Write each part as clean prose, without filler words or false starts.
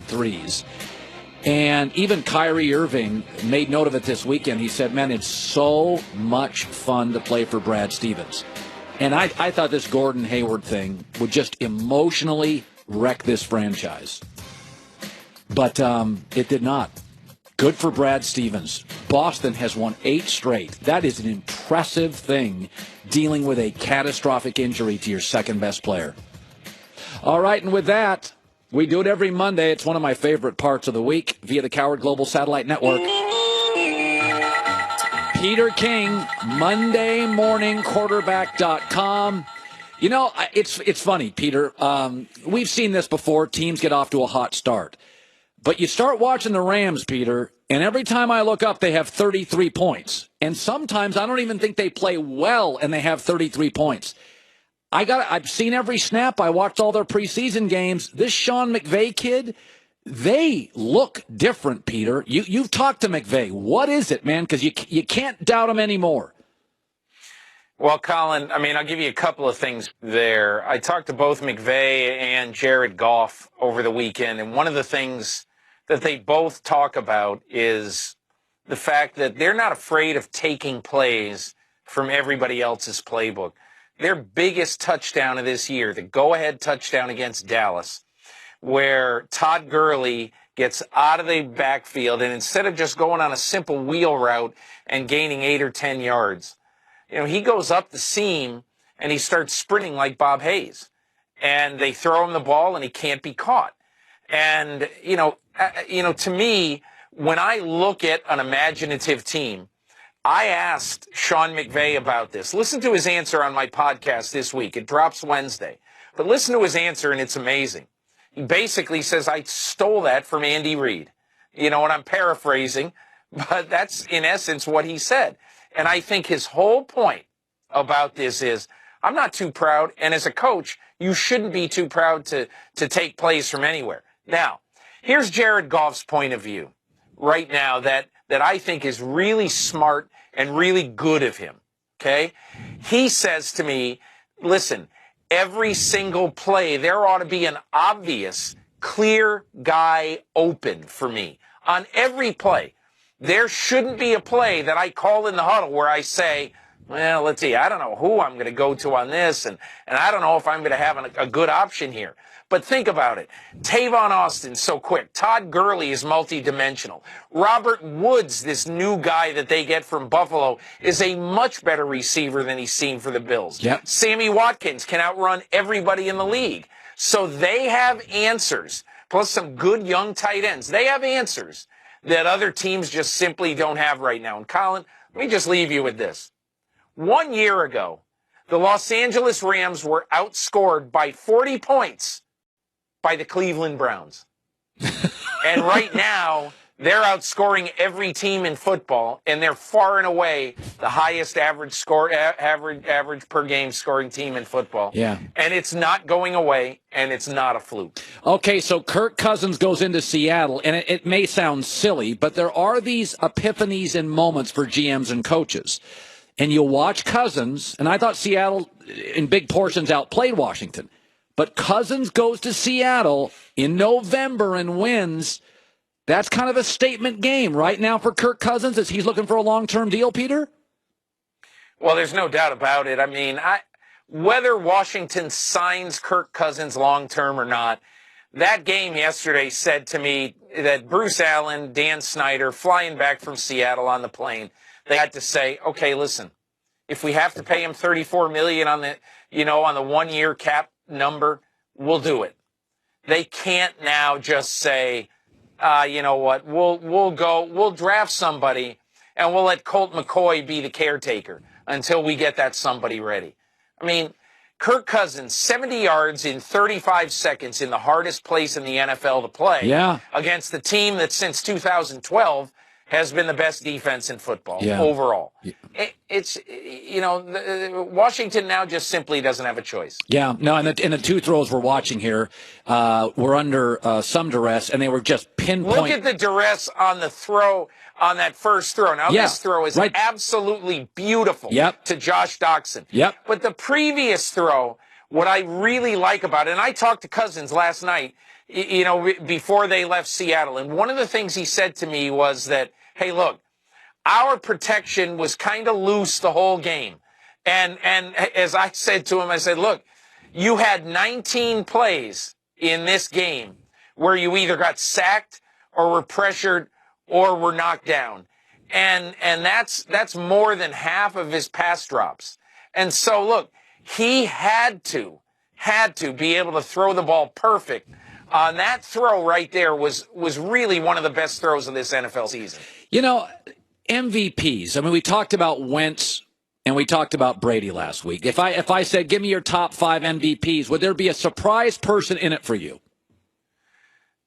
threes. And even Kyrie Irving made note of it this weekend. He said, man, it's so much fun to play for Brad Stevens. And I thought this Gordon Hayward thing would just emotionally wreck this franchise. But it did not. Good for Brad Stevens. Boston has won 8 straight. That is an impressive thing, dealing with a catastrophic injury to your second-best player. All right, and with that, we do it every Monday. It's one of my favorite parts of the week via the Coward Global Satellite Network. Peter King, MondayMorningQuarterback.com. You know, it's funny, Peter. We've seen this before. Teams get off to a hot start. But you start watching the Rams, Peter, and every time I look up, they have 33 points. And sometimes I don't even think they play well, and they have 33 points. I've seen every snap. I watched all their preseason games. This Sean McVay kid, they look different, Peter. You've talked to McVay. What is it, man? Because you can't doubt him anymore. Well, Colin, I'll give you a couple of things there. I talked to both McVay and Jared Goff over the weekend, and one of the things that they both talk about is the fact that they're not afraid of taking plays from everybody else's playbook. Their biggest touchdown of this year, the go-ahead touchdown against Dallas, where Todd Gurley gets out of the backfield, and instead of just going on a simple wheel route and gaining 8 or 10 yards, he goes up the seam and he starts sprinting like Bob Hayes. And they throw him the ball and he can't be caught. And, to me, when I look at an imaginative team, I asked Sean McVay about this. Listen to his answer on my podcast this week. It drops Wednesday. But listen to his answer, and it's amazing. He basically says, I stole that from Andy Reid. And I'm paraphrasing, but that's in essence what he said. And I think his whole point about this is, I'm not too proud, and as a coach, you shouldn't be too proud to take plays from anywhere. Now, here's Jared Goff's point of view right now that I think is really smart and really good of him, okay? He says to me, listen, every single play, there ought to be an obvious, clear guy open for me on every play. There shouldn't be a play that I call in the huddle where I say, well, let's see, I don't know who I'm going to go to on this, and I don't know if I'm going to have a good option here. But think about it. Tavon Austin's so quick. Todd Gurley is multidimensional. Robert Woods, this new guy that they get from Buffalo, is a much better receiver than he's seen for the Bills. Yep. Sammy Watkins can outrun everybody in the league. So they have answers, plus some good young tight ends. They have answers that other teams just simply don't have right now. And Colin, let me just leave you with this. 1 year ago, the Los Angeles Rams were outscored by 40 points by the Cleveland Browns. And right now, they're outscoring every team in football, and they're far and away the highest average per game scoring team in football. Yeah. And it's not going away, and it's not a fluke. Okay, so Kirk Cousins goes into Seattle, and it may sound silly, but there are these epiphanies and moments for GMs and coaches. And you'll watch Cousins, and I thought Seattle, in big portions, outplayed Washington. But Cousins goes to Seattle in November and wins. That's kind of a statement game right now for Kirk Cousins as he's looking for a long-term deal, Peter? Well, there's no doubt about it. Whether Washington signs Kirk Cousins long-term or not, that game yesterday said to me that Bruce Allen, Dan Snyder, flying back from Seattle on the plane, they had to say, okay, listen, if we have to pay him $34 million on the 1 year cap number, we'll do it. They can't now just say, you know what, we'll draft somebody and we'll let Colt McCoy be the caretaker until we get that somebody ready. Kirk Cousins, 70 yards in 35 seconds in the hardest place in the NFL to play against the team that since 2012 has been the best defense in football overall. Yeah. Washington now just simply doesn't have a choice. Yeah, no, and the two throws we're watching here were under some duress, and they were just pinpoint. Look at the duress on the throw, on that first throw. Now, this throw is absolutely beautiful to Josh Doxson. Yep. But the previous throw, what I really like about it, and I talked to Cousins last night, before they left Seattle. And one of the things he said to me was that, hey, look, our protection was kind of loose the whole game. And as I said to him, I said, look, you had 19 plays in this game where you either got sacked or were pressured or were knocked down. And that's more than half of his pass drops. And so, look, he had to be able to throw the ball perfect. That throw right there was really one of the best throws of this NFL season. MVPs. I mean, we talked about Wentz and we talked about Brady last week. If I said, give me your top 5 MVPs, would there be a surprise person in it for you?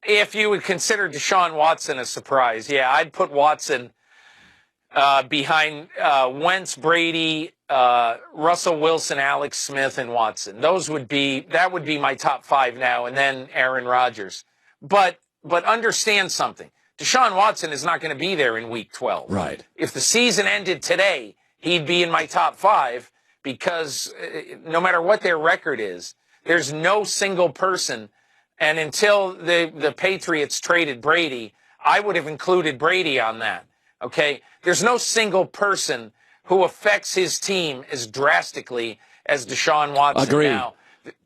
If you would consider Deshaun Watson a surprise, yeah, I'd put Watson behind Wentz, Brady, Russell Wilson, Alex Smith, and Watson. That would be my top 5 now, and then Aaron Rodgers. But understand something. Deshaun Watson is not going to be there in Week 12. Right. If the season ended today, he'd be in my top 5 because no matter what their record is, there's no single person. And until the Patriots traded Brady, I would have included Brady on that. Okay? There's no single person who affects his team as drastically as Deshaun Watson. Agreed. Now,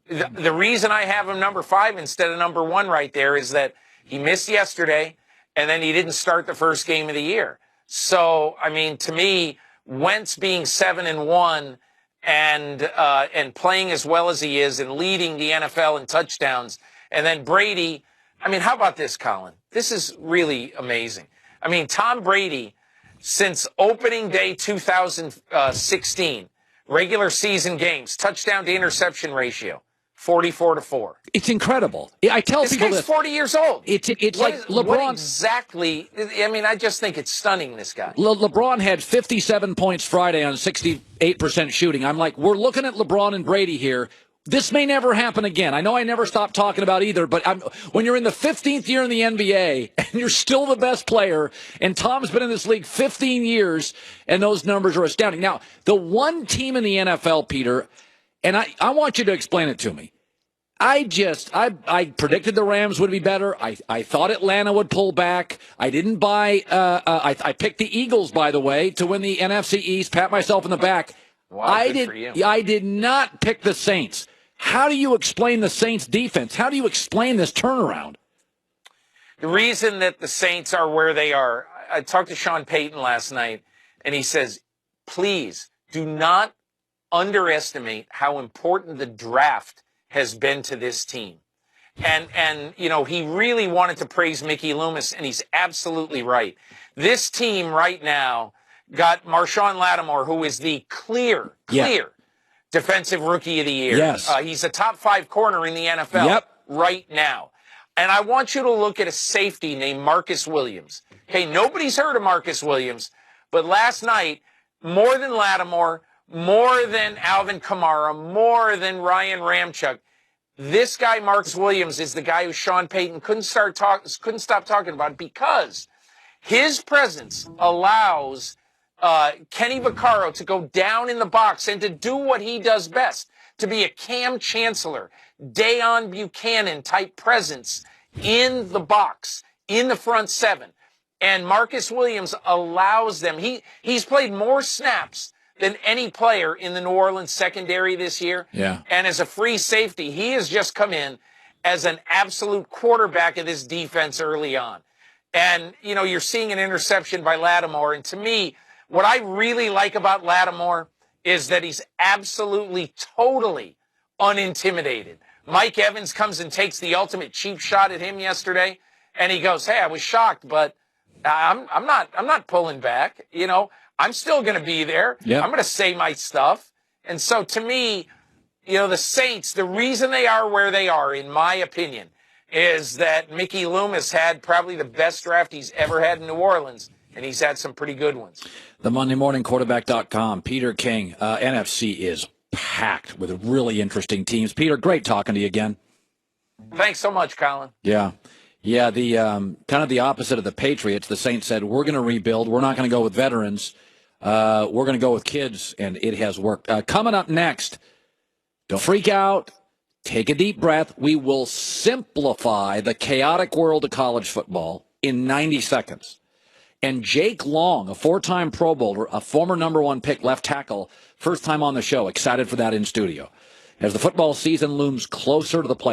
the reason I have him number 5 instead of number 1 right there is that he missed yesterday, and then he didn't start the first game of the year. So, I mean, to me, Wentz being 7-1 and playing as well as he is and leading the NFL in touchdowns, and then Brady, I mean, how about this, Colin? This is really amazing. I mean, Tom Brady, since opening day 2016, regular season games, touchdown to interception ratio, 44-4. It's incredible. I tell people this guy's 40 years old. It's like LeBron. What exactly? I mean, I just think it's stunning, this guy. LeBron had 57 points Friday on 68% shooting. I'm like, we're looking at LeBron and Brady here. This may never happen again. I know I never stop talking about either, but when you're in the 15th year in the NBA and you're still the best player, and Tom's been in this league 15 years, and those numbers are astounding. Now, the one team in the NFL, Peter, and I want you to explain it to me. I predicted the Rams would be better. I thought Atlanta would pull back. I didn't buy. I picked the Eagles, by the way, to win the NFC East. Pat myself in the back. Wow, for you. I did not pick the Saints. How do you explain the Saints' defense? How do you explain this turnaround? The reason that the Saints are where they are, I talked to Sean Payton last night, and he says, please do not underestimate how important the draft has been to this team. And he really wanted to praise Mickey Loomis, and he's absolutely right. This team right now got Marshawn Lattimore, who is the clear defensive rookie of the year. Yes. He's a top 5 corner in the NFL right now. And I want you to look at a safety named Marcus Williams. Okay, nobody's heard of Marcus Williams, but last night, more than Lattimore, more than Alvin Kamara, more than Ryan Ramczyk, this guy, Marcus Williams, is the guy who Sean Payton couldn't stop talking about because his presence allows Kenny Vaccaro to go down in the box and to do what he does best, to be a Cam Chancellor, Deion Buchanan type presence in the box, in the front 7. And Marcus Williams allows them. He's played more snaps than any player in the New Orleans secondary this year. Yeah. And as a free safety, he has just come in as an absolute quarterback of this defense early on. And, you're seeing an interception by Lattimore. And to me, what I really like about Lattimore is that he's absolutely, totally unintimidated. Mike Evans comes and takes the ultimate cheap shot at him yesterday, and he goes, "Hey, I was shocked, but I'm not pulling back. I'm still going to be there. Yep. I'm going to say my stuff." And so to me, the Saints, the reason they are where they are, in my opinion, is that Mickey Loomis had probably the best draft he's ever had in New Orleans, and he's had some pretty good ones. The MondayMorningQuarterback.com, Peter King. NFC is packed with really interesting teams. Peter, great talking to you again. Thanks so much, Colin. Yeah. The kind of the opposite of the Patriots. The Saints said, we're going to rebuild. We're not going to go with veterans. We're going to go with kids, and it has worked. Coming up next, don't freak out. Take a deep breath. We will simplify the chaotic world of college football in 90 seconds. And Jake Long, a 4-time Pro Bowler, a former number 1 pick left tackle, first time on the show, excited for that in studio. As the football season looms closer to the play.